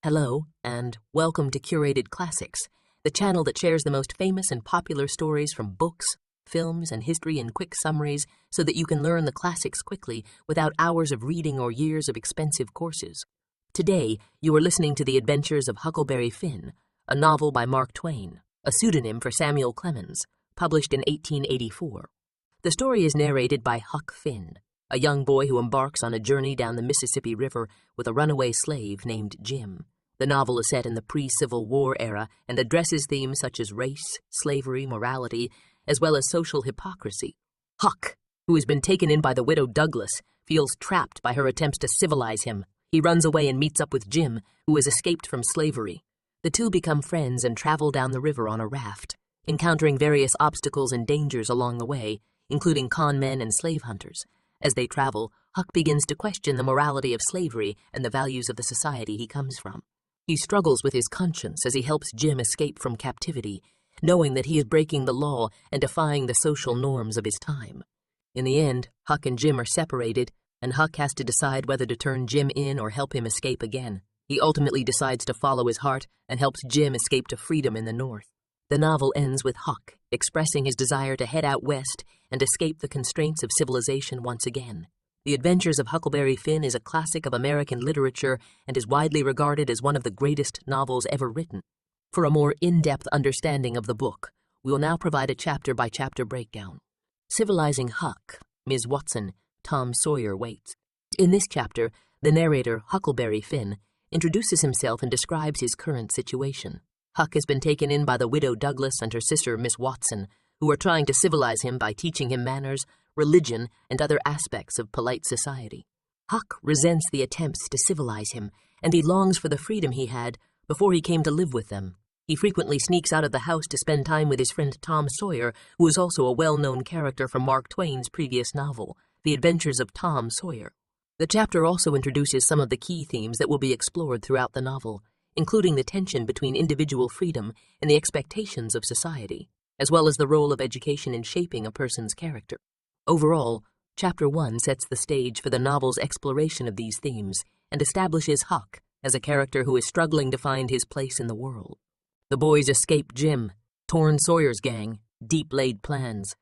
Hello, and welcome to Curated Classics, the channel that shares the most famous and popular stories from books, films, and history in quick summaries so that you can learn the classics quickly without hours of reading or years of expensive courses. Today, you are listening to The Adventures of Huckleberry Finn, a novel by Mark Twain, a pseudonym for Samuel Clemens, published in 1884. The story is narrated by Huck Finn, a young boy who embarks on a journey down the Mississippi River with a runaway slave named Jim. The novel is set in the pre-Civil War era and addresses themes such as race, slavery, morality, as well as social hypocrisy. Huck, who has been taken in by the widow Douglas, feels trapped by her attempts to civilize him. He runs away and meets up with Jim, who has escaped from slavery. The two become friends and travel down the river on a raft, encountering various obstacles and dangers along the way, including con men and slave hunters. As they travel, Huck begins to question the morality of slavery and the values of the society he comes from. He struggles with his conscience as he helps Jim escape from captivity, knowing that he is breaking the law and defying the social norms of his time. In the end, Huck and Jim are separated, and Huck has to decide whether to turn Jim in or help him escape again. He ultimately decides to follow his heart and helps Jim escape to freedom in the north. The novel ends with Huck expressing his desire to head out west and escape the constraints of civilization once again. The Adventures of Huckleberry Finn is a classic of American literature and is widely regarded as one of the greatest novels ever written. For a more in-depth understanding of the book, we will now provide a chapter-by-chapter breakdown. Civilizing Huck, Ms. Watson, Tom Sawyer waits. In this chapter, the narrator, Huckleberry Finn, introduces himself and describes his current situation. Huck has been taken in by the widow Douglas and her sister, Miss Watson, who are trying to civilize him by teaching him manners, religion, and other aspects of polite society. Huck resents the attempts to civilize him, and he longs for the freedom he had before he came to live with them. He frequently sneaks out of the house to spend time with his friend Tom Sawyer, who is also a well-known character from Mark Twain's previous novel, The Adventures of Tom Sawyer. The chapter also introduces some of the key themes that will be explored throughout the novel, including the tension between individual freedom and the expectations of society, as well as the role of education in shaping a person's character. Overall, Chapter 1 sets the stage for the novel's exploration of these themes and establishes Huck as a character who is struggling to find his place in the world. The boys escape Jim, Torn Sawyer's gang, deep-laid plans.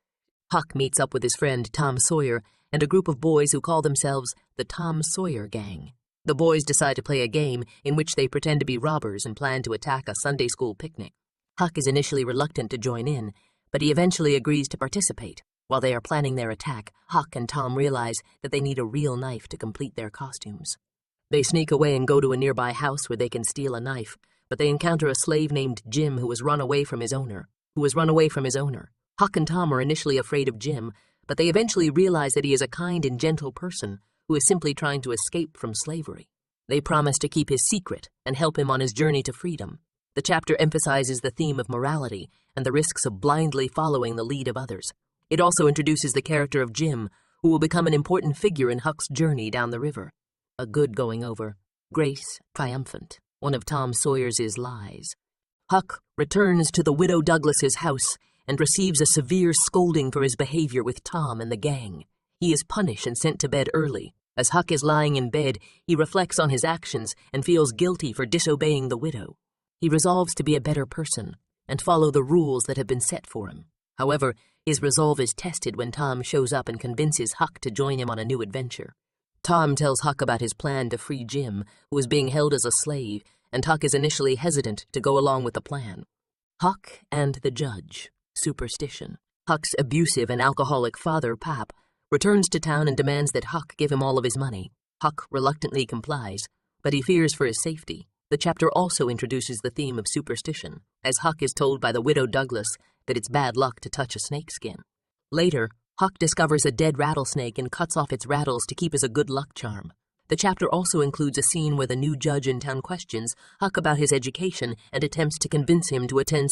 Huck meets up with his friend Tom Sawyer and a group of boys who call themselves the Tom Sawyer Gang. The boys decide to play a game in which they pretend to be robbers and plan to attack a Sunday school picnic. Huck is initially reluctant to join in, but he eventually agrees to participate. While they are planning their attack, Huck and Tom realize that they need a real knife to complete their costumes. They sneak away and go to a nearby house where they can steal a knife, but they encounter a slave named Jim who has run away from his owner. Huck and Tom are initially afraid of Jim, but they eventually realize that he is a kind and gentle person who is simply trying to escape from slavery. They promise to keep his secret and help him on his journey to freedom. The chapter emphasizes the theme of morality and the risks of blindly following the lead of others. It also introduces the character of Jim, who will become an important figure in Huck's journey down the river. A good going over, grace triumphant, one of Tom Sawyer's lies. Huck returns to the widow Douglas's house and receives a severe scolding for his behavior with Tom and the gang. He is punished and sent to bed early. As Huck is lying in bed, he reflects on his actions and feels guilty for disobeying the widow. He resolves to be a better person and follow the rules that have been set for him. However, his resolve is tested when Tom shows up and convinces Huck to join him on a new adventure. Tom tells Huck about his plan to free Jim, who is being held as a slave, and Huck is initially hesitant to go along with the plan. Huck and the Judge, Superstition. Huck's abusive and alcoholic father, Pap, returns to town and demands that Huck give him all of his money. Huck reluctantly complies, but he fears for his safety. The chapter also introduces the theme of superstition, as Huck is told by the widow Douglas that it's bad luck to touch a snakeskin. Later, Huck discovers a dead rattlesnake and cuts off its rattles to keep as a good luck charm. The chapter also includes a scene where the new judge in town questions Huck about his education and attempts to convince him to attend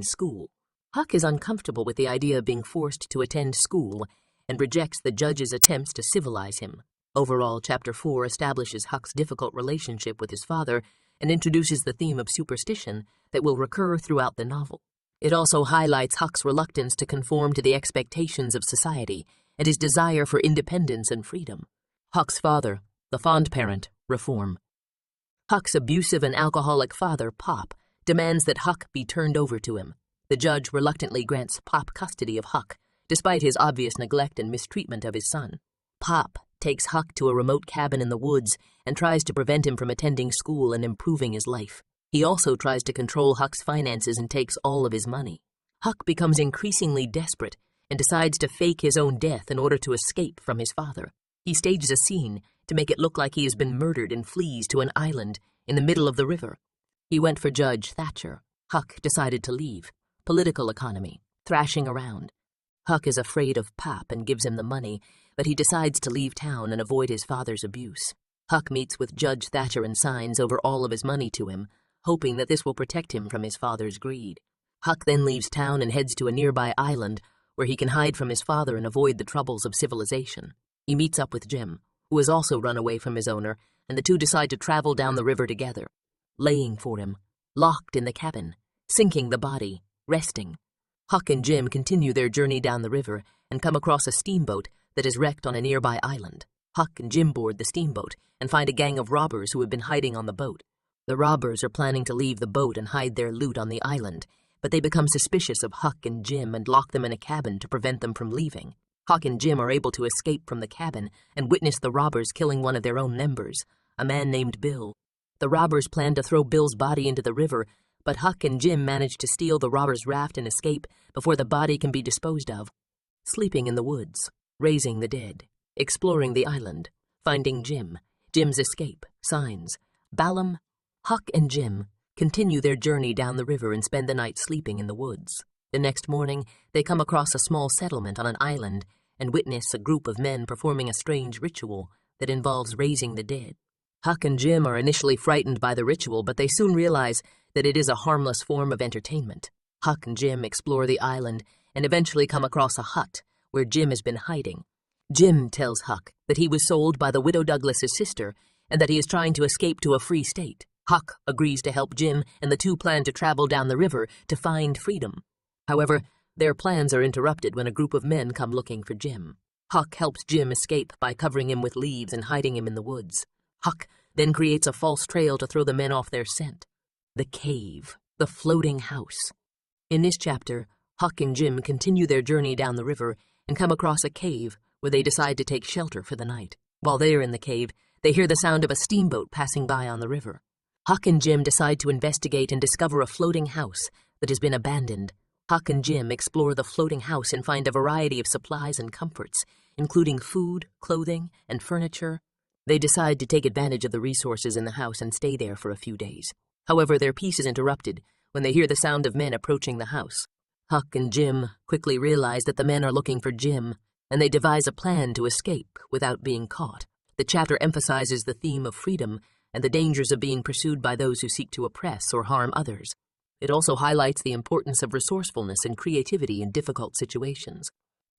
school. Huck is uncomfortable with the idea of being forced to attend school and rejects the judge's attempts to civilize him. Overall, Chapter 4 establishes Huck's difficult relationship with his father and introduces the theme of superstition that will recur throughout the novel. It also highlights Huck's reluctance to conform to the expectations of society and his desire for independence and freedom. Huck's father, the fond parent, reform. Huck's abusive and alcoholic father, Pop, demands that Huck be turned over to him. The judge reluctantly grants Pop custody of Huck, despite his obvious neglect and mistreatment of his son. Pop takes Huck to a remote cabin in the woods and tries to prevent him from attending school and improving his life. He also tries to control Huck's finances and takes all of his money. Huck becomes increasingly desperate and decides to fake his own death in order to escape from his father. He stages a scene to make it look like he has been murdered and flees to an island in the middle of the river. He went for Judge Thatcher. Huck decided to leave. Political economy, thrashing around. Huck is afraid of Pop and gives him the money, but he decides to leave town and avoid his father's abuse. Huck meets with Judge Thatcher and signs over all of his money to him, hoping that this will protect him from his father's greed. Huck then leaves town and heads to a nearby island where he can hide from his father and avoid the troubles of civilization. He meets up with Jim, who has also run away from his owner, and the two decide to travel down the river together, laying for him, locked in the cabin, sinking the body, resting. Huck and Jim continue their journey down the river and come across a steamboat that is wrecked on a nearby island. Huck and Jim board the steamboat and find a gang of robbers who have been hiding on the boat. The robbers are planning to leave the boat and hide their loot on the island, but they become suspicious of Huck and Jim and lock them in a cabin to prevent them from leaving. Huck and Jim are able to escape from the cabin and witness the robbers killing one of their own members, a man named Bill. The robbers plan to throw Bill's body into the river, but Huck and Jim manage to steal the robbers' raft and escape before the body can be disposed of. Sleeping in the woods, raising the dead, exploring the island, finding Jim, Jim's escape, signs, Balaam. Huck and Jim continue their journey down the river and spend the night sleeping in the woods. The next morning, they come across a small settlement on an island and witness a group of men performing a strange ritual that involves raising the dead. Huck and Jim are initially frightened by the ritual, but they soon realize that it is a harmless form of entertainment. Huck and Jim explore the island and eventually come across a hut where Jim has been hiding. Jim tells Huck that he was sold by the widow Douglas's sister and that he is trying to escape to a free state. Huck agrees to help Jim, and the two plan to travel down the river to find freedom. However, their plans are interrupted when a group of men come looking for Jim. Huck helps Jim escape by covering him with leaves and hiding him in the woods. Huck then creates a false trail to throw the men off their scent. The cave, the floating house. In this chapter, Huck and Jim continue their journey down the river and come across a cave where they decide to take shelter for the night. While they are in the cave, they hear the sound of a steamboat passing by on the river. Huck and Jim decide to investigate and discover a floating house that has been abandoned. Huck and Jim explore the floating house and find a variety of supplies and comforts, including food, clothing, and furniture. They decide to take advantage of the resources in the house and stay there for a few days. However, their peace is interrupted when they hear the sound of men approaching the house. Huck and Jim quickly realize that the men are looking for Jim, and they devise a plan to escape without being caught. The chapter emphasizes the theme of freedom and the dangers of being pursued by those who seek to oppress or harm others. It also highlights the importance of resourcefulness and creativity in difficult situations.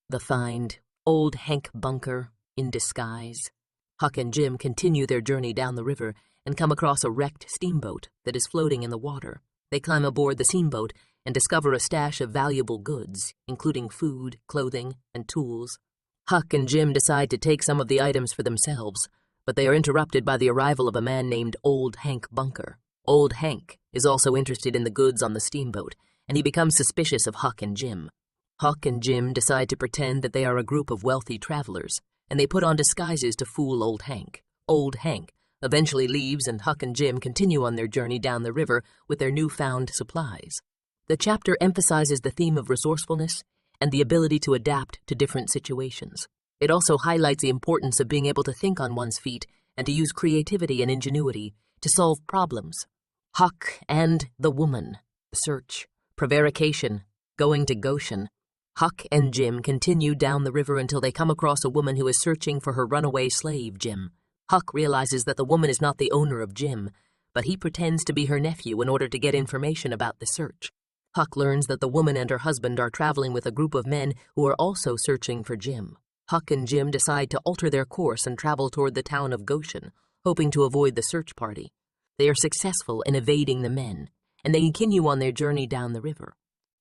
The find, Old Hank Bunker in disguise. Huck and Jim continue their journey down the river and come across a wrecked steamboat that is floating in the water. They climb aboard the steamboat and discover a stash of valuable goods, including food, clothing, and tools. Huck and Jim decide to take some of the items for themselves, but they are interrupted by the arrival of a man named Old Hank Bunker. Old Hank is also interested in the goods on the steamboat, and he becomes suspicious of Huck and Jim. Huck and Jim decide to pretend that they are a group of wealthy travelers, and they put on disguises to fool Old Hank. Old Hank eventually leaves, and Huck and Jim continue on their journey down the river with their newfound supplies. The chapter emphasizes the theme of resourcefulness and the ability to adapt to different situations. It also highlights the importance of being able to think on one's feet and to use creativity and ingenuity to solve problems. Huck and the woman, search, prevarication, going to Goshen. Huck and Jim continue down the river until they come across a woman who is searching for her runaway slave, Jim. Huck realizes that the woman is not the owner of Jim, but he pretends to be her nephew in order to get information about the search. Huck learns that the woman and her husband are traveling with a group of men who are also searching for Jim. Huck and Jim decide to alter their course and travel toward the town of Goshen, hoping to avoid the search party. They are successful in evading the men, and they continue on their journey down the river.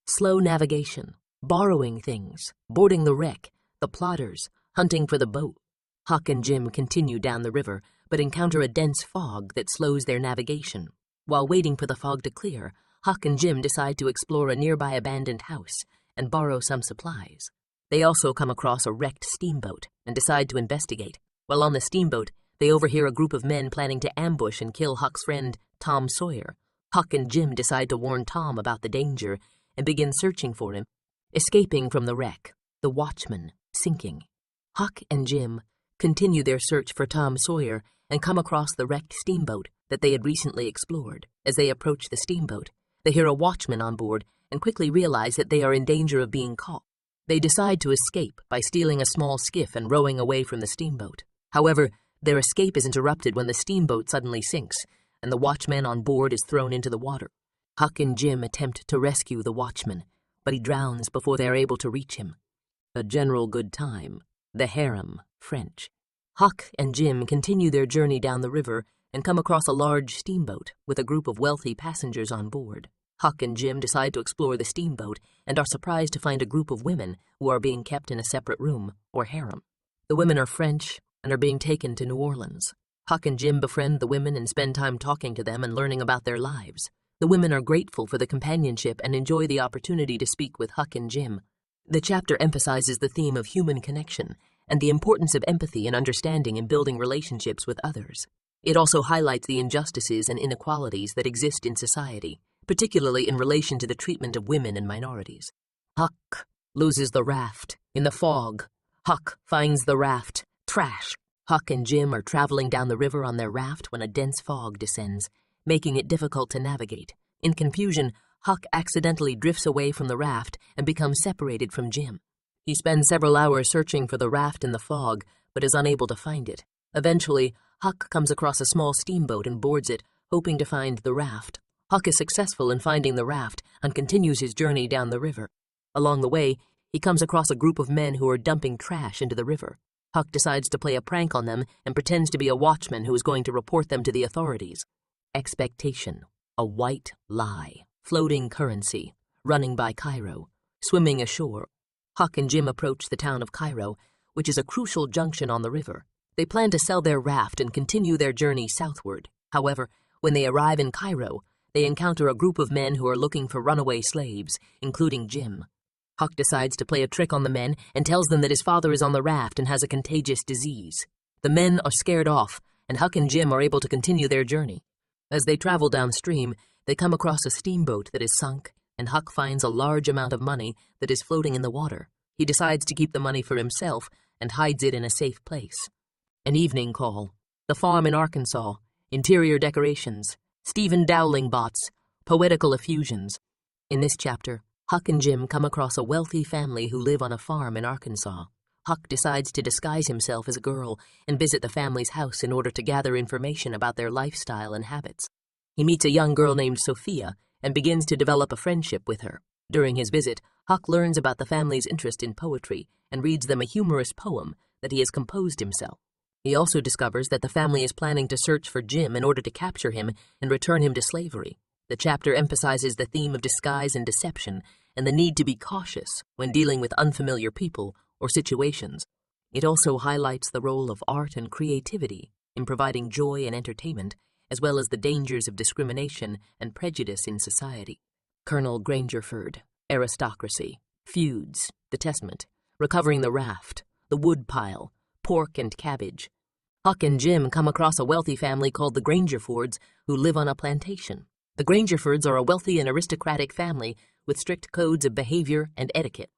Slow navigation, borrowing things, boarding the wreck, the plotters, hunting for the boat. Huck and Jim continue down the river, but encounter a dense fog that slows their navigation. While waiting for the fog to clear, Huck and Jim decide to explore a nearby abandoned house and borrow some supplies. They also come across a wrecked steamboat and decide to investigate. While on the steamboat, they overhear a group of men planning to ambush and kill Huck's friend, Tom Sawyer. Huck and Jim decide to warn Tom about the danger and begin searching for him. Escaping from the wreck, the watchman sinking. Huck and Jim continue their search for Tom Sawyer and come across the wrecked steamboat that they had recently explored. As they approach the steamboat, they hear a watchman on board and quickly realize that they are in danger of being caught. They decide to escape by stealing a small skiff and rowing away from the steamboat. However, their escape is interrupted when the steamboat suddenly sinks and the watchman on board is thrown into the water. Huck and Jim attempt to rescue the watchman, but he drowns before they are able to reach him. A general good time. The harem, French. Huck and Jim continue their journey down the river and come across a large steamboat with a group of wealthy passengers on board. Huck and Jim decide to explore the steamboat and are surprised to find a group of women who are being kept in a separate room, or harem. The women are French and are being taken to New Orleans. Huck and Jim befriend the women and spend time talking to them and learning about their lives. The women are grateful for the companionship and enjoy the opportunity to speak with Huck and Jim. The chapter emphasizes the theme of human connection and the importance of empathy and understanding in building relationships with others. It also highlights the injustices and inequalities that exist in society, particularly in relation to the treatment of women and minorities. Huck loses the raft in the fog. Huck finds the raft. Trash. Huck and Jim are traveling down the river on their raft when a dense fog descends, making it difficult to navigate. In confusion, Huck accidentally drifts away from the raft and becomes separated from Jim. He spends several hours searching for the raft in the fog, but is unable to find it. Eventually, Huck comes across a small steamboat and boards it, hoping to find the raft. Huck is successful in finding the raft and continues his journey down the river. Along the way, he comes across a group of men who are dumping trash into the river. Huck decides to play a prank on them and pretends to be a watchman who is going to report them to the authorities. Expectation. A white lie. Floating currency. Running by Cairo. Swimming ashore. Huck and Jim approach the town of Cairo, which is a crucial junction on the river. They plan to sell their raft and continue their journey southward. However, when they arrive in Cairo, they encounter a group of men who are looking for runaway slaves, including Jim. Huck decides to play a trick on the men and tells them that his father is on the raft and has a contagious disease. The men are scared off, and Huck and Jim are able to continue their journey. As they travel downstream, they come across a steamboat that is sunk, and Huck finds a large amount of money that is floating in the water. He decides to keep the money for himself and hides it in a safe place. An evening call. The farm in Arkansas. Interior decorations. Stephen Dowling bots. Poetical effusions. In this chapter, Huck and Jim come across a wealthy family who live on a farm in Arkansas. Huck decides to disguise himself as a girl and visit the family's house in order to gather information about their lifestyle and habits. He meets a young girl named Sophia and begins to develop a friendship with her. During his visit, Huck learns about the family's interest in poetry and reads them a humorous poem that he has composed himself. He also discovers that the family is planning to search for Jim in order to capture him and return him to slavery. The chapter emphasizes the theme of disguise and deception and the need to be cautious when dealing with unfamiliar people or situations. It also highlights the role of art and creativity in providing joy and entertainment, as well as the dangers of discrimination and prejudice in society. Colonel Grangerford, aristocracy, feuds, the Testament, recovering the raft, the woodpile, pork and cabbage. Huck and Jim come across a wealthy family called the Grangerfords who live on a plantation. The Grangerfords are a wealthy and aristocratic family with strict codes of behavior and etiquette.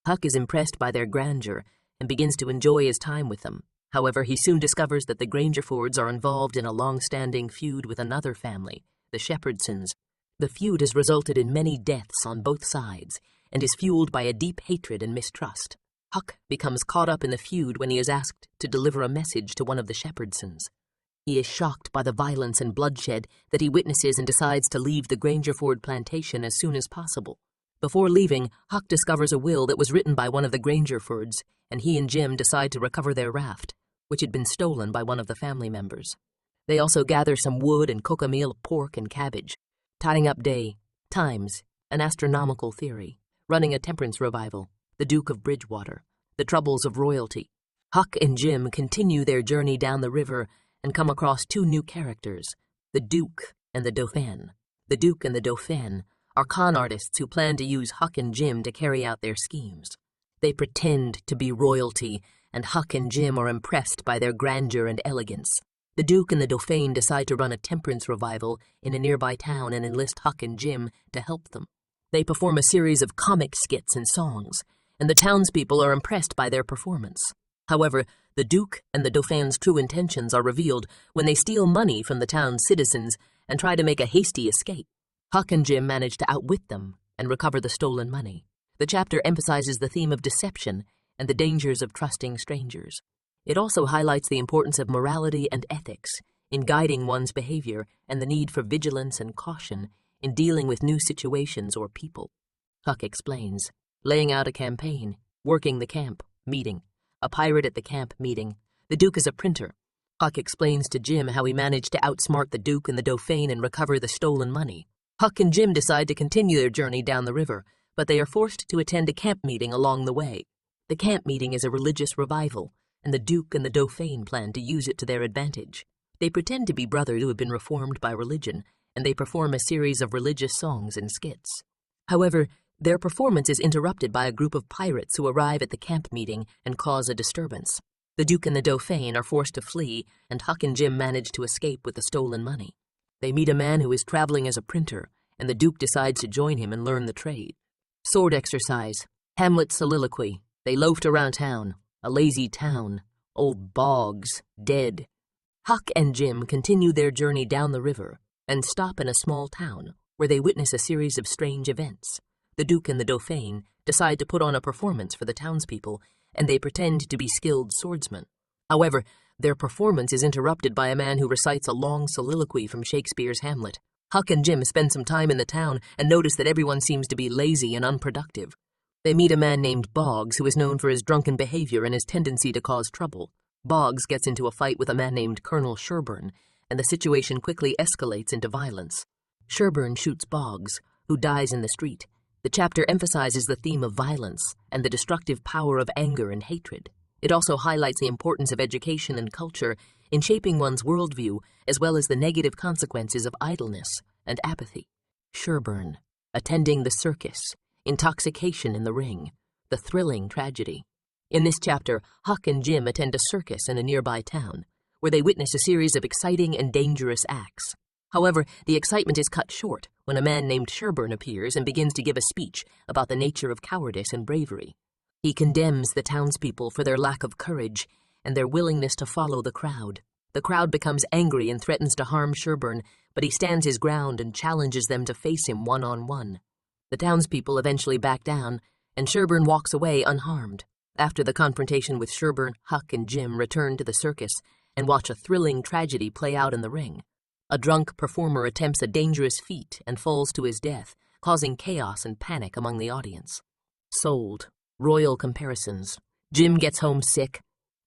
Huck is impressed by their grandeur and begins to enjoy his time with them. However, he soon discovers that the Grangerfords are involved in a long-standing feud with another family, the Shepherdsons. The feud has resulted in many deaths on both sides and is fueled by a deep hatred and mistrust. Huck becomes caught up in the feud when he is asked to deliver a message to one of the Shepherdsons. He is shocked by the violence and bloodshed that he witnesses and decides to leave the Grangerford plantation as soon as possible. Before leaving, Huck discovers a will that was written by one of the Grangerfords, and he and Jim decide to recover their raft, which had been stolen by one of the family members. They also gather some wood and cook a meal of pork and cabbage. Tying up day, times, an astronomical theory, running a temperance revival, the Duke of Bridgewater, the troubles of royalty. Huck and Jim continue their journey down the river and come across two new characters, the Duke and the Dauphin. The Duke and the Dauphin are con artists who plan to use Huck and Jim to carry out their schemes. They pretend to be royalty, and Huck and Jim are impressed by their grandeur and elegance. The Duke and the Dauphin decide to run a temperance revival in a nearby town and enlist Huck and Jim to help them. They perform a series of comic skits and songs, and the townspeople are impressed by their performance. However, the Duke and the Dauphin's true intentions are revealed when they steal money from the town's citizens and try to make a hasty escape. Huck and Jim manage to outwit them and recover the stolen money. The chapter emphasizes the theme of deception and the dangers of trusting strangers. It also highlights the importance of morality and ethics in guiding one's behavior and the need for vigilance and caution in dealing with new situations or people. Huck explains, laying out a campaign, working the camp, meeting, a pirate at the camp meeting. The Duke is a printer. Huck explains to Jim how he managed to outsmart the Duke and the Dauphin and recover the stolen money. Huck and Jim decide to continue their journey down the river, but they are forced to attend a camp meeting along the way. The camp meeting is a religious revival, and the Duke and the Dauphin plan to use it to their advantage. They pretend to be brothers who have been reformed by religion, and they perform a series of religious songs and skits. However, their performance is interrupted by a group of pirates who arrive at the camp meeting and cause a disturbance. The Duke and the Dauphin are forced to flee, and Huck and Jim manage to escape with the stolen money. They meet a man who is traveling as a printer, and the Duke decides to join him and learn the trade. Sword exercise, Hamlet's soliloquy. They loafed around town, a lazy town, old bogs, dead. Huck and Jim continue their journey down the river and stop in a small town where they witness a series of strange events. The Duke and the Dauphin decide to put on a performance for the townspeople, and they pretend to be skilled swordsmen. However, their performance is interrupted by a man who recites a long soliloquy from Shakespeare's Hamlet. Huck and Jim spend some time in the town and notice that everyone seems to be lazy and unproductive. They meet a man named Boggs who is known for his drunken behavior and his tendency to cause trouble. Boggs gets into a fight with a man named Colonel Sherburne, and the situation quickly escalates into violence. Sherburne shoots Boggs, who dies in the street. The chapter emphasizes the theme of violence and the destructive power of anger and hatred. It also highlights the importance of education and culture in shaping one's worldview, as well as the negative consequences of idleness and apathy. Sherburne, attending the circus, intoxication in the ring, the thrilling tragedy. In this chapter, Huck and Jim attend a circus in a nearby town, where they witness a series of exciting and dangerous acts. However, the excitement is cut short when a man named Sherburne appears and begins to give a speech about the nature of cowardice and bravery. He condemns the townspeople for their lack of courage and their willingness to follow the crowd. The crowd becomes angry and threatens to harm Sherburne, but he stands his ground and challenges them to face him one-on-one. The townspeople eventually back down, and Sherburne walks away unharmed. After the confrontation with Sherburne, Huck and Jim return to the circus and watch a thrilling tragedy play out in the ring. A drunk performer attempts a dangerous feat and falls to his death, causing chaos and panic among the audience. Sold. Royal comparisons. Jim gets home sick.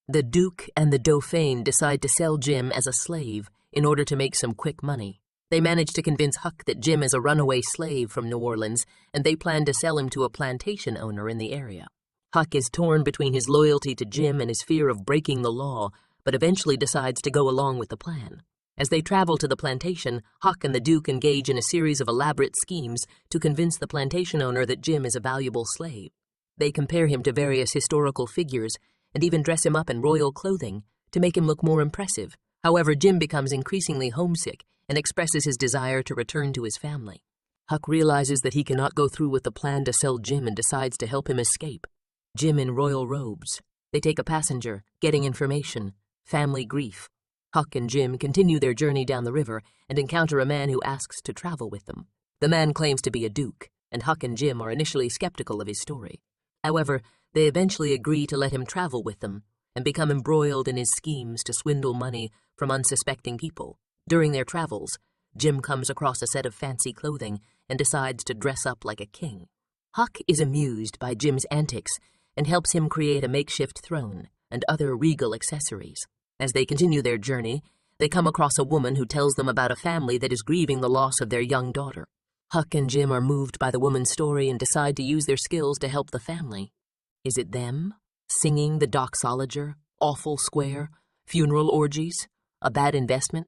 The Duke and the Dauphin decide to sell Jim as a slave in order to make some quick money. They manage to convince Huck that Jim is a runaway slave from New Orleans, and they plan to sell him to a plantation owner in the area. Huck is torn between his loyalty to Jim and his fear of breaking the law, but eventually decides to go along with the plan. As they travel to the plantation, Huck and the Duke engage in a series of elaborate schemes to convince the plantation owner that Jim is a valuable slave. They compare him to various historical figures and even dress him up in royal clothing to make him look more impressive. However, Jim becomes increasingly homesick and expresses his desire to return to his family. Huck realizes that he cannot go through with the plan to sell Jim and decides to help him escape. Jim in royal robes. They take a passenger, getting information, family grief. Huck and Jim continue their journey down the river and encounter a man who asks to travel with them. The man claims to be a duke, and Huck and Jim are initially skeptical of his story. However, they eventually agree to let him travel with them and become embroiled in his schemes to swindle money from unsuspecting people. During their travels, Jim comes across a set of fancy clothing and decides to dress up like a king. Huck is amused by Jim's antics and helps him create a makeshift throne and other regal accessories. As they continue their journey, they come across a woman who tells them about a family that is grieving the loss of their young daughter. Huck and Jim are moved by the woman's story and decide to use their skills to help the family. Is it them? Singing the doxology, awful square, funeral orgies? A bad investment?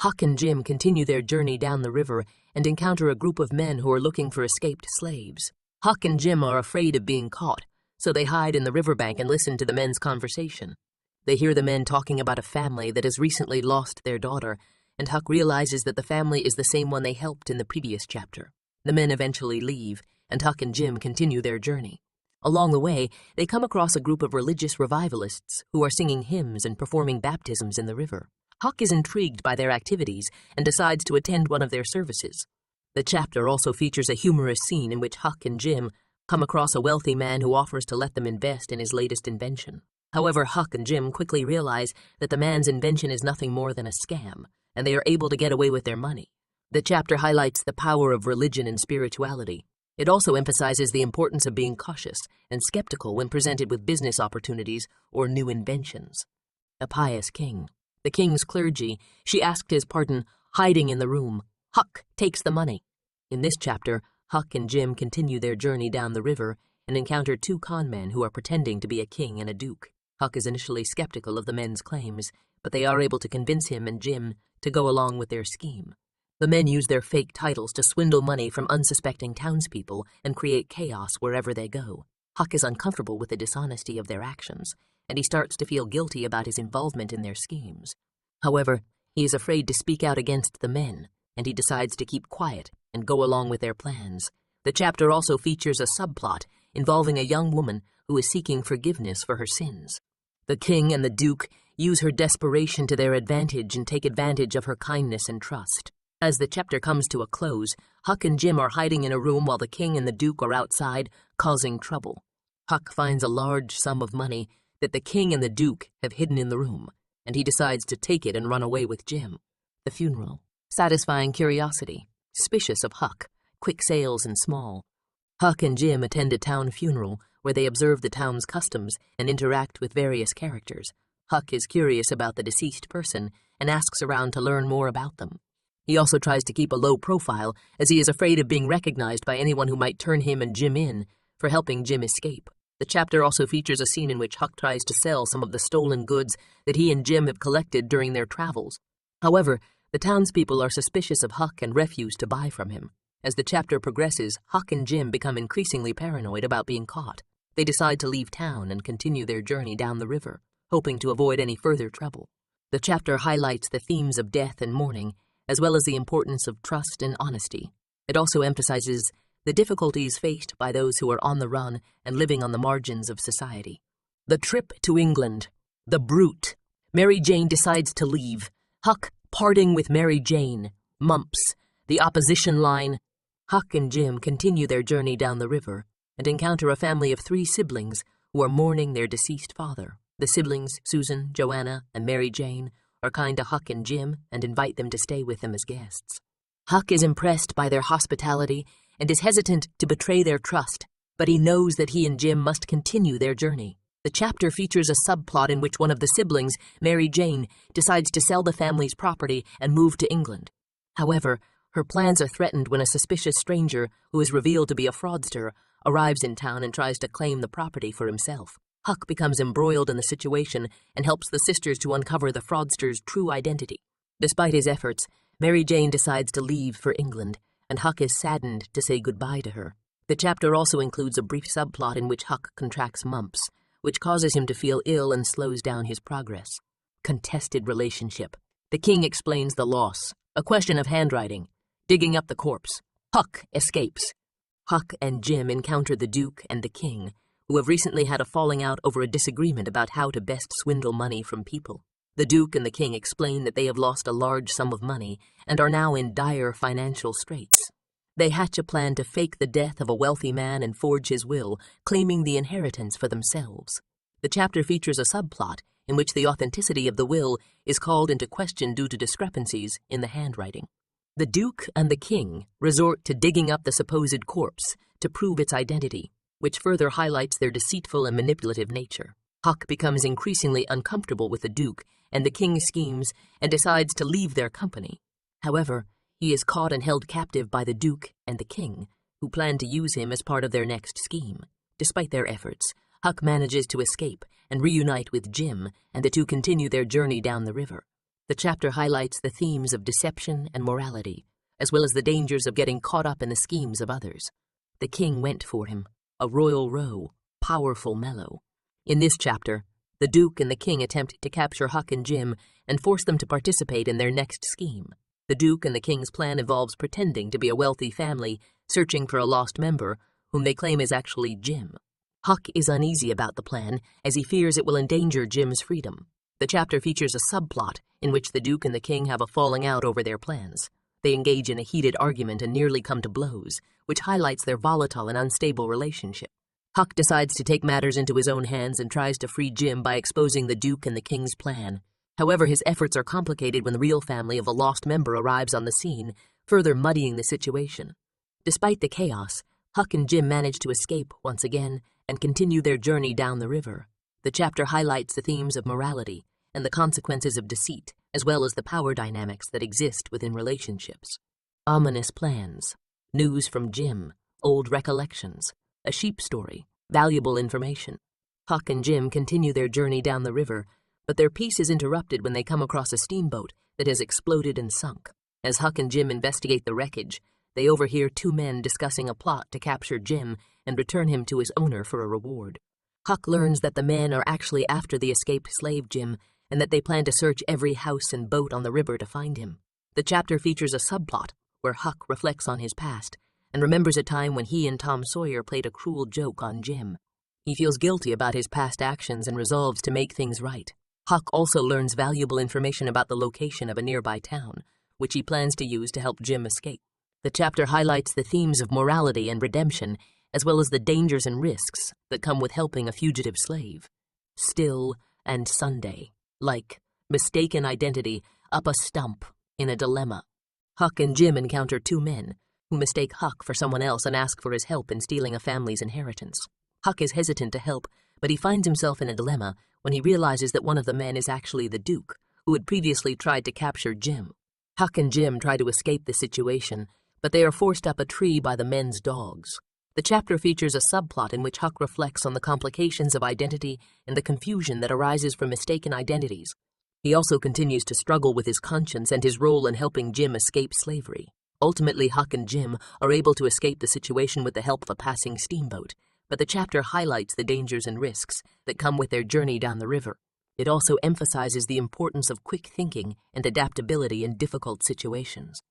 Huck and Jim continue their journey down the river and encounter a group of men who are looking for escaped slaves. Huck and Jim are afraid of being caught, so they hide in the riverbank and listen to the men's conversation. They hear the men talking about a family that has recently lost their daughter, and Huck realizes that the family is the same one they helped in the previous chapter. The men eventually leave, and Huck and Jim continue their journey. Along the way, they come across a group of religious revivalists who are singing hymns and performing baptisms in the river. Huck is intrigued by their activities and decides to attend one of their services. The chapter also features a humorous scene in which Huck and Jim come across a wealthy man who offers to let them invest in his latest invention. However, Huck and Jim quickly realize that the man's invention is nothing more than a scam, and they are able to get away with their money. The chapter highlights the power of religion and spirituality. It also emphasizes the importance of being cautious and skeptical when presented with business opportunities or new inventions. A pious king. The king's clergy, she asked his pardon, hiding in the room. Huck takes the money. In this chapter, Huck and Jim continue their journey down the river and encounter two con men who are pretending to be a king and a duke. Huck is initially skeptical of the men's claims, but they are able to convince him and Jim to go along with their scheme. The men use their fake titles to swindle money from unsuspecting townspeople and create chaos wherever they go. Huck is uncomfortable with the dishonesty of their actions, and he starts to feel guilty about his involvement in their schemes. However, he is afraid to speak out against the men, and he decides to keep quiet and go along with their plans. The chapter also features a subplot involving a young woman who is seeking forgiveness for her sins. The king and the duke use her desperation to their advantage and take advantage of her kindness and trust. As the chapter comes to a close, Huck and Jim are hiding in a room while the king and the duke are outside, causing trouble. Huck finds a large sum of money that the king and the duke have hidden in the room, and he decides to take it and run away with Jim. The funeral. Satisfying curiosity. Suspicious of Huck. Quick sales and small. Huck and Jim attend a town funeral where they observe the town's customs and interact with various characters. Huck is curious about the deceased person and asks around to learn more about them. He also tries to keep a low profile as he is afraid of being recognized by anyone who might turn him and Jim in for helping Jim escape. The chapter also features a scene in which Huck tries to sell some of the stolen goods that he and Jim have collected during their travels. However, the townspeople are suspicious of Huck and refuse to buy from him. As the chapter progresses, Huck and Jim become increasingly paranoid about being caught. They decide to leave town and continue their journey down the river, hoping to avoid any further trouble. The chapter highlights the themes of death and mourning, as well as the importance of trust and honesty. It also emphasizes the difficulties faced by those who are on the run and living on the margins of society. The trip to England. The brute. Mary Jane decides to leave. Huck parting with Mary Jane. Mumps. The opposition line. Huck and Jim continue their journey down the river and encounter a family of 3 siblings who are mourning their deceased father. The siblings, Susan, Joanna, and Mary Jane, are kind to Huck and Jim and invite them to stay with them as guests. Huck is impressed by their hospitality and is hesitant to betray their trust, but he knows that he and Jim must continue their journey. The chapter features a subplot in which one of the siblings, Mary Jane, decides to sell the family's property and move to England. However, her plans are threatened when a suspicious stranger, who is revealed to be a fraudster, arrives in town and tries to claim the property for himself. Huck becomes embroiled in the situation and helps the sisters to uncover the fraudster's true identity. Despite his efforts, Mary Jane decides to leave for England, and Huck is saddened to say goodbye to her. The chapter also includes a brief subplot in which Huck contracts mumps, which causes him to feel ill and slows down his progress. Contested relationship. The king explains the loss. A question of handwriting. Digging up the corpse. Huck escapes. Huck and Jim encounter the Duke and the King, who have recently had a falling out over a disagreement about how to best swindle money from people. The Duke and the King explain that they have lost a large sum of money and are now in dire financial straits. They hatch a plan to fake the death of a wealthy man and forge his will, claiming the inheritance for themselves. The chapter features a subplot in which the authenticity of the will is called into question due to discrepancies in the handwriting. The Duke and the King resort to digging up the supposed corpse to prove its identity, which further highlights their deceitful and manipulative nature. Huck becomes increasingly uncomfortable with the Duke and the King's schemes and decides to leave their company. However, he is caught and held captive by the Duke and the King, who plan to use him as part of their next scheme. Despite their efforts, Huck manages to escape and reunite with Jim, and the two continue their journey down the river. The chapter highlights the themes of deception and morality, as well as the dangers of getting caught up in the schemes of others. The king went for him, a royal roe, powerful mellow. In this chapter, the Duke and the King attempt to capture Huck and Jim and force them to participate in their next scheme. The Duke and the King's plan involves pretending to be a wealthy family searching for a lost member, whom they claim is actually Jim. Huck is uneasy about the plan, as he fears it will endanger Jim's freedom. The chapter features a subplot in which the Duke and the King have a falling out over their plans. They engage in a heated argument and nearly come to blows, which highlights their volatile and unstable relationship. Huck decides to take matters into his own hands and tries to free Jim by exposing the Duke and the King's plan. However, his efforts are complicated when the real family of the lost member arrives on the scene, further muddying the situation. Despite the chaos, Huck and Jim manage to escape once again and continue their journey down the river. The chapter highlights the themes of morality and the consequences of deceit, as well as the power dynamics that exist within relationships. Ominous plans, news from Jim, old recollections, a sheep story, valuable information. Huck and Jim continue their journey down the river, but their peace is interrupted when they come across a steamboat that has exploded and sunk. As Huck and Jim investigate the wreckage, they overhear two men discussing a plot to capture Jim and return him to his owner for a reward. Huck learns that the men are actually after the escaped slave Jim, and that they plan to search every house and boat on the river to find him. The chapter features a subplot where Huck reflects on his past and remembers a time when he and Tom Sawyer played a cruel joke on Jim. He feels guilty about his past actions and resolves to make things right. Huck also learns valuable information about the location of a nearby town, which he plans to use to help Jim escape. The chapter highlights the themes of morality and redemption, as well as the dangers and risks that come with helping a fugitive slave. Still and Sunday, like mistaken identity up a stump in a dilemma. Huck and Jim encounter two men who mistake Huck for someone else and ask for his help in stealing a family's inheritance. Huck is hesitant to help, but he finds himself in a dilemma when he realizes that one of the men is actually the Duke, who had previously tried to capture Jim. Huck and Jim try to escape the situation, but they are forced up a tree by the men's dogs. The chapter features a subplot in which Huck reflects on the complications of identity and the confusion that arises from mistaken identities. He also continues to struggle with his conscience and his role in helping Jim escape slavery. Ultimately, Huck and Jim are able to escape the situation with the help of a passing steamboat, but the chapter highlights the dangers and risks that come with their journey down the river. It also emphasizes the importance of quick thinking and adaptability in difficult situations.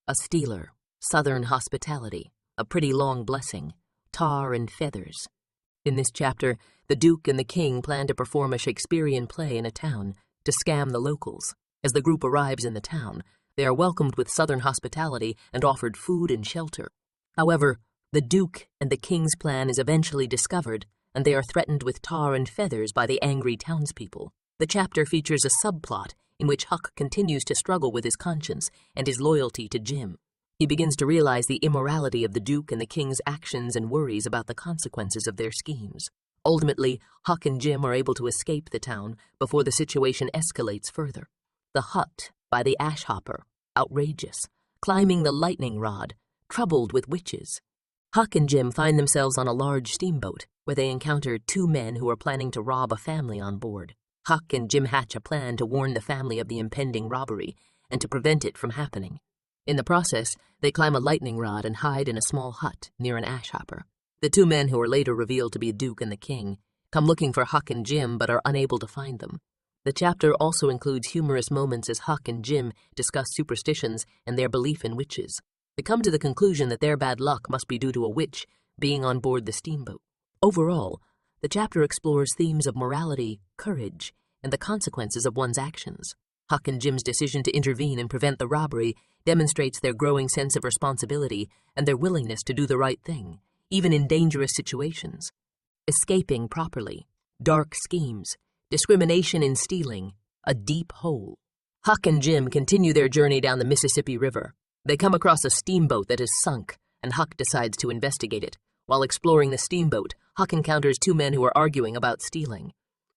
A stealer, Southern hospitality, a pretty long blessing, tar and feathers. In this chapter, the Duke and the King plan to perform a Shakespearean play in a town to scam the locals. As the group arrives in the town, they are welcomed with Southern hospitality and offered food and shelter. However, the Duke and the King's plan is eventually discovered, and they are threatened with tar and feathers by the angry townspeople. The chapter features a subplot in which Huck continues to struggle with his conscience and his loyalty to Jim. He begins to realize the immorality of the Duke and the King's actions and worries about the consequences of their schemes. Ultimately, Huck and Jim are able to escape the town before the situation escalates further. The hut by the ash hopper, outrageous, climbing the lightning rod, troubled with witches. Huck and Jim find themselves on a large steamboat where they encounter two men who are planning to rob a family on board. Huck and Jim hatch a plan to warn the family of the impending robbery and to prevent it from happening. In the process, they climb a lightning rod and hide in a small hut near an ash hopper. The two men, who are later revealed to be the Duke and the King, come looking for Huck and Jim but are unable to find them. The chapter also includes humorous moments as Huck and Jim discuss superstitions and their belief in witches. They come to the conclusion that their bad luck must be due to a witch being on board the steamboat. Overall, the chapter explores themes of morality, courage, and the consequences of one's actions. Huck and Jim's decision to intervene and prevent the robbery demonstrates their growing sense of responsibility and their willingness to do the right thing, even in dangerous situations. Escaping properly, dark schemes, discrimination in stealing, a deep hole. Huck and Jim continue their journey down the Mississippi River. They come across a steamboat that is sunk, and Huck decides to investigate it. While exploring the steamboat, Huck encounters two men who are arguing about stealing.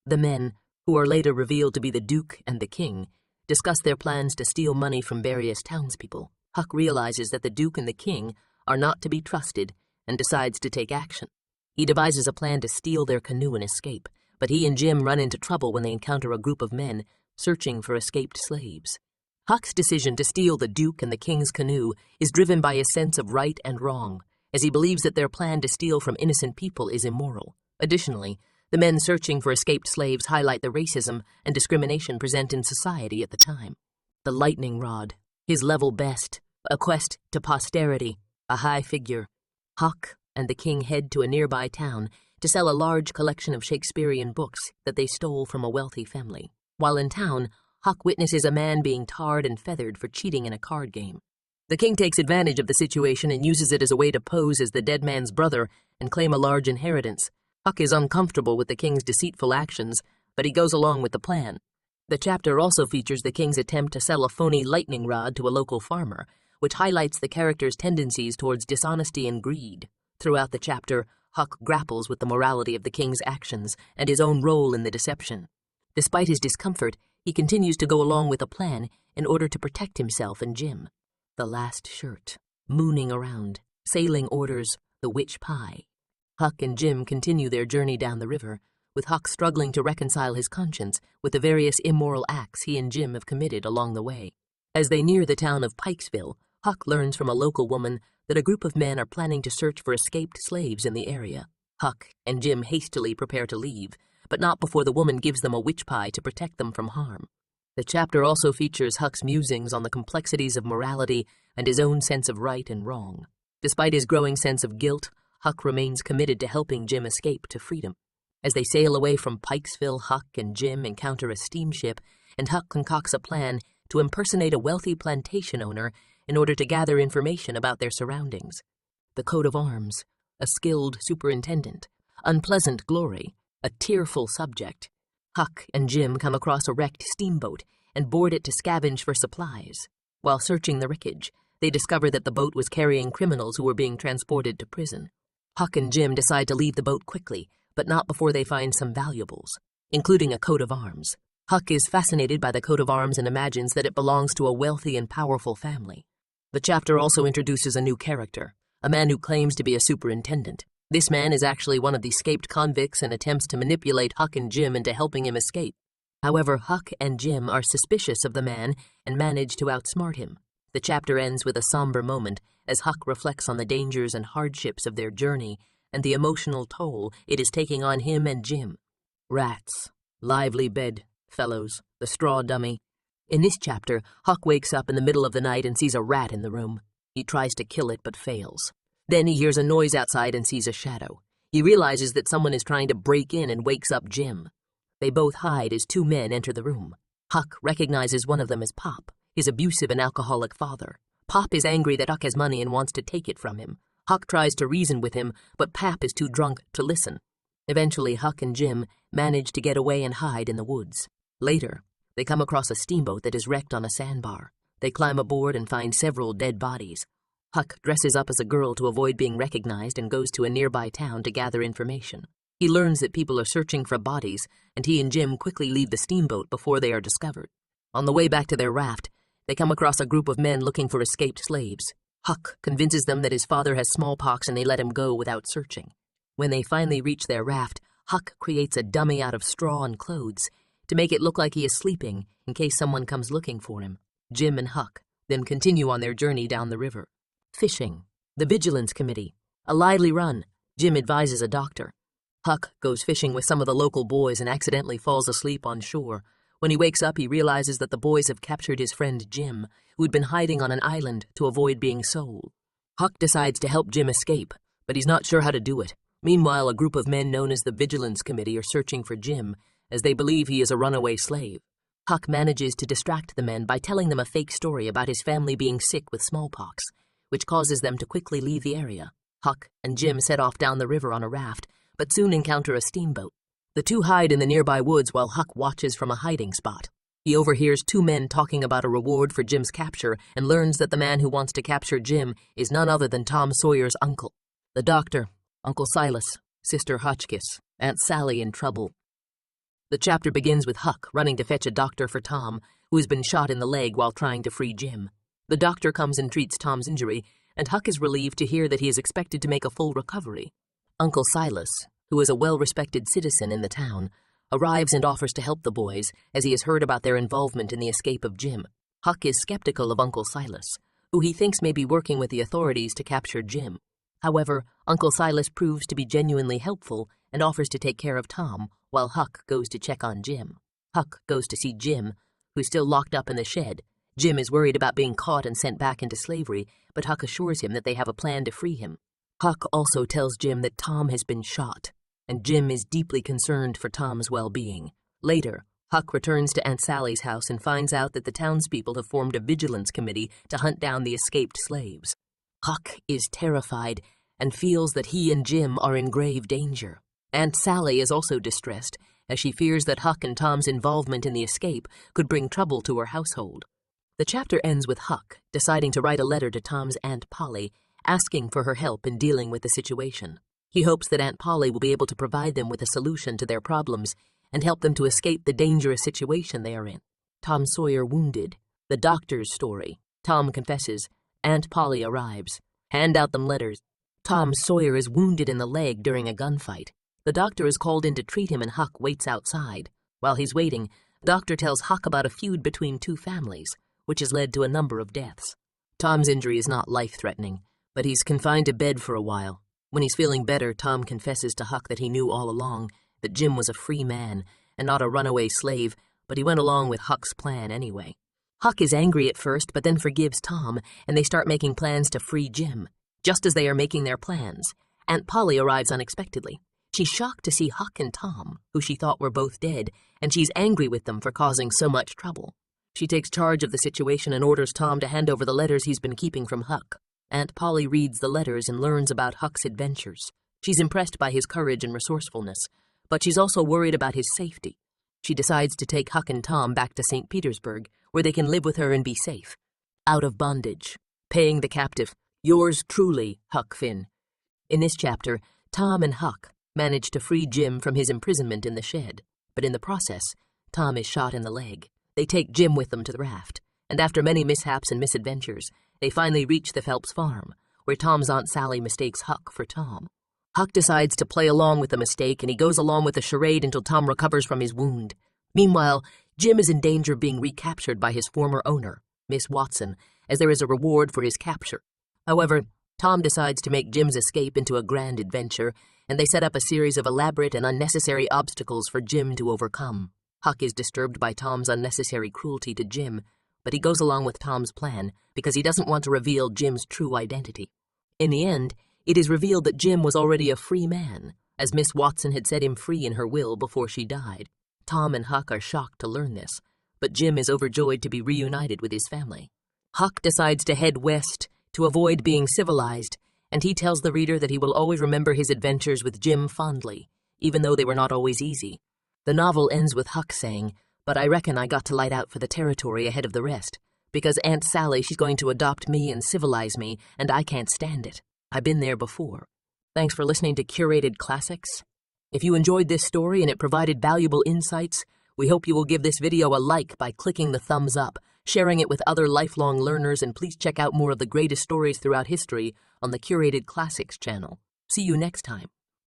The men, who are later revealed to be the Duke and the King, discuss their plans to steal money from various townspeople. Huck realizes that the Duke and the King are not to be trusted and decides to take action. He devises a plan to steal their canoe and escape, but he and Jim run into trouble when they encounter a group of men searching for escaped slaves. Huck's decision to steal the Duke and the King's canoe is driven by a sense of right and wrong, as he believes that their plan to steal from innocent people is immoral. Additionally, the men searching for escaped slaves highlight the racism and discrimination present in society at the time. The lightning rod, his level best, a quest to posterity, a high figure. Huck and the King head to a nearby town to sell a large collection of Shakespearean books that they stole from a wealthy family. While in town, Huck witnesses a man being tarred and feathered for cheating in a card game. The King takes advantage of the situation and uses it as a way to pose as the dead man's brother and claim a large inheritance. Huck is uncomfortable with the King's deceitful actions, but he goes along with the plan. The chapter also features the King's attempt to sell a phony lightning rod to a local farmer, which highlights the character's tendencies towards dishonesty and greed. Throughout the chapter, Huck grapples with the morality of the King's actions and his own role in the deception. Despite his discomfort, he continues to go along with a plan in order to protect himself and Jim. The last shirt, mooning around, sailing orders, the witch pie. Huck and Jim continue their journey down the river, with Huck struggling to reconcile his conscience with the various immoral acts he and Jim have committed along the way. As they near the town of Pikesville, Huck learns from a local woman that a group of men are planning to search for escaped slaves in the area. Huck and Jim hastily prepare to leave, but not before the woman gives them a witch pie to protect them from harm. The chapter also features Huck's musings on the complexities of morality and his own sense of right and wrong. Despite his growing sense of guilt, Huck remains committed to helping Jim escape to freedom. As they sail away from Pikesville, Huck and Jim encounter a steamship, and Huck concocts a plan to impersonate a wealthy plantation owner in order to gather information about their surroundings. The coat of arms, a skilled superintendent, unpleasant glory, a tearful subject. Huck and Jim come across a wrecked steamboat and board it to scavenge for supplies. While searching the wreckage, they discover that the boat was carrying criminals who were being transported to prison. Huck and Jim decide to leave the boat quickly, but not before they find some valuables, including a coat of arms. Huck is fascinated by the coat of arms and imagines that it belongs to a wealthy and powerful family. The chapter also introduces a new character, a man who claims to be a superintendent. This man is actually one of the escaped convicts and attempts to manipulate Huck and Jim into helping him escape. However, Huck and Jim are suspicious of the man and manage to outsmart him. The chapter ends with a somber moment as Huck reflects on the dangers and hardships of their journey and the emotional toll it is taking on him and Jim. Rats, lively bed fellows, the straw dummy. In this chapter, Huck wakes up in the middle of the night and sees a rat in the room. He tries to kill it but fails. Then he hears a noise outside and sees a shadow. He realizes that someone is trying to break in and wakes up Jim. They both hide as two men enter the room. Huck recognizes one of them as Pop, his abusive and alcoholic father. Pop is angry that Huck has money and wants to take it from him. Huck tries to reason with him, but Pap is too drunk to listen. Eventually, Huck and Jim manage to get away and hide in the woods. Later, they come across a steamboat that is wrecked on a sandbar. They climb aboard and find several dead bodies. Huck dresses up as a girl to avoid being recognized and goes to a nearby town to gather information. He learns that people are searching for bodies, and he and Jim quickly leave the steamboat before they are discovered. On the way back to their raft, they come across a group of men looking for escaped slaves. Huck convinces them that his father has smallpox and they let him go without searching. When they finally reach their raft, Huck creates a dummy out of straw and clothes to make it look like he is sleeping in case someone comes looking for him. Jim and Huck then continue on their journey down the river. Fishing. The Vigilance Committee. A lively run. Jim advises a doctor. Huck goes fishing with some of the local boys and accidentally falls asleep on shore. When he wakes up, he realizes that the boys have captured his friend Jim, who had been hiding on an island to avoid being sold. Huck decides to help Jim escape, but he's not sure how to do it. Meanwhile, a group of men known as the Vigilance Committee are searching for Jim, as they believe he is a runaway slave. Huck manages to distract the men by telling them a fake story about his family being sick with smallpox, which causes them to quickly leave the area. Huck and Jim set off down the river on a raft, but soon encounter a steamboat. The two hide in the nearby woods while Huck watches from a hiding spot. He overhears two men talking about a reward for Jim's capture and learns that the man who wants to capture Jim is none other than Tom Sawyer's uncle. The doctor, Uncle Silas, Sister Hotchkiss, Aunt Sally in trouble. The chapter begins with Huck running to fetch a doctor for Tom, who has been shot in the leg while trying to free Jim. The doctor comes and treats Tom's injury, and Huck is relieved to hear that he is expected to make a full recovery. Uncle Silas, who is a well-respected citizen in the town, arrives and offers to help the boys, as he has heard about their involvement in the escape of Jim. Huck is skeptical of Uncle Silas, who he thinks may be working with the authorities to capture Jim. However, Uncle Silas proves to be genuinely helpful and offers to take care of Tom, while Huck goes to check on Jim. Huck goes to see Jim, who's still locked up in the shed. Jim is worried about being caught and sent back into slavery, but Huck assures him that they have a plan to free him. Huck also tells Jim that Tom has been shot, and Jim is deeply concerned for Tom's well-being. Later, Huck returns to Aunt Sally's house and finds out that the townspeople have formed a vigilance committee to hunt down the escaped slaves. Huck is terrified and feels that he and Jim are in grave danger. Aunt Sally is also distressed, as she fears that Huck and Tom's involvement in the escape could bring trouble to her household. The chapter ends with Huck deciding to write a letter to Tom's Aunt Polly, asking for her help in dealing with the situation. He hopes that Aunt Polly will be able to provide them with a solution to their problems and help them to escape the dangerous situation they are in. Tom Sawyer wounded. The doctor's story. Tom confesses. Aunt Polly arrives. Hand out them letters. Tom Sawyer is wounded in the leg during a gunfight. The doctor is called in to treat him and Huck waits outside. While he's waiting, the doctor tells Huck about a feud between two families, which has led to a number of deaths. Tom's injury is not life-threatening, but he's confined to bed for a while. When he's feeling better, Tom confesses to Huck that he knew all along that Jim was a free man and not a runaway slave, but he went along with Huck's plan anyway. Huck is angry at first, but then forgives Tom, and they start making plans to free Jim. Just as they are making their plans, Aunt Polly arrives unexpectedly. She's shocked to see Huck and Tom, who she thought were both dead, and she's angry with them for causing so much trouble. She takes charge of the situation and orders Tom to hand over the letters he's been keeping from Huck. Aunt Polly reads the letters and learns about Huck's adventures. She's impressed by his courage and resourcefulness, but she's also worried about his safety. She decides to take Huck and Tom back to St. Petersburg, where they can live with her and be safe. Out of bondage. Paying the captive. Yours truly, Huck Finn. In this chapter, Tom and Huck manage to free Jim from his imprisonment in the shed, but in the process, Tom is shot in the leg. They take Jim with them to the raft, and after many mishaps and misadventures, they finally reach the Phelps farm, where Tom's Aunt Sally mistakes Huck for Tom. Huck decides to play along with the mistake, and he goes along with the charade until Tom recovers from his wound. Meanwhile, Jim is in danger of being recaptured by his former owner, Miss Watson, as there is a reward for his capture. However, Tom decides to make Jim's escape into a grand adventure, and they set up a series of elaborate and unnecessary obstacles for Jim to overcome. Huck is disturbed by Tom's unnecessary cruelty to Jim, but he goes along with Tom's plan because he doesn't want to reveal Jim's true identity. In the end, it is revealed that Jim was already a free man, as Miss Watson had set him free in her will before she died. Tom and Huck are shocked to learn this, but Jim is overjoyed to be reunited with his family. Huck decides to head west to avoid being civilized, and he tells the reader that he will always remember his adventures with Jim fondly, even though they were not always easy. The novel ends with Huck saying, "But I reckon I got to light out for the territory ahead of the rest, because Aunt Sally, she's going to adopt me and civilize me, and I can't stand it. I've been there before." Thanks for listening to Curated Classics. If you enjoyed this story and it provided valuable insights, we hope you will give this video a like by clicking the thumbs up, sharing it with other lifelong learners, and please check out more of the greatest stories throughout history on the Curated Classics channel. See you next time.